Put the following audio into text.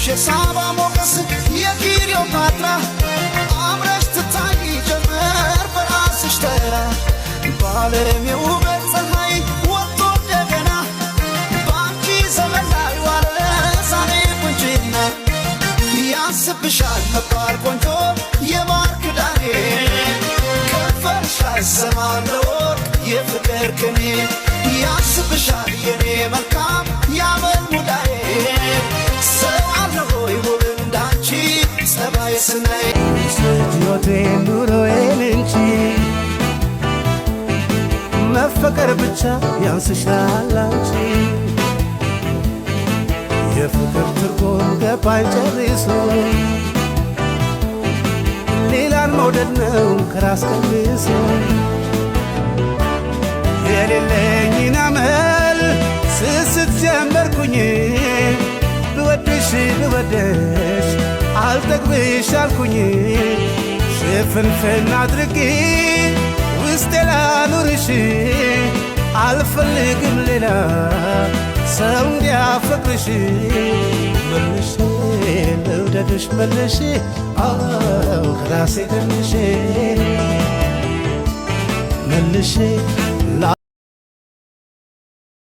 የሳባ ሞገስ የክሊዮፓትራ አምረሽ ትታይ ጀመር በራስሽ ተራ በዓለም የውበት ፀሐይ ወጥቶ እንደገና በአንቺ ዘመን ላይ ዋለ ዛሬ ቁንጅና ያንስብሻል መባል ቆንጆ የማር ክዳኔ ከንፈርሽ አይሰማም ለወርቅ የፍቅር ቅኔ ያንስብሻል የኔ መልካም ያመል ሙዳዬ ሰው አለ ሆይ ውብ እንዳንቺ ጸባይ ስናይ ሕይወቴን ኑሮዬን እንጂ መፈቀር ብቻ ያንስሻል አንቺ የፍቅር ትርጉም ገባኝ ጨርሶ ሌላን መውደድ ነው ከራስ ቀንሶ የሌለኝን አመል ስስት ጀመርኩኝ ብወድሽ ብወደሽ አልጠግብሽ አልኩኝ ሽፍንፍን አድርጌ ውስጤ ላኑርሽ አልፈልግም ሌላ ሰው እንዲያፈቅርሽ መልሼ ልውደድሽ መልሼ አው ከራሴ ገንሼ መልሼ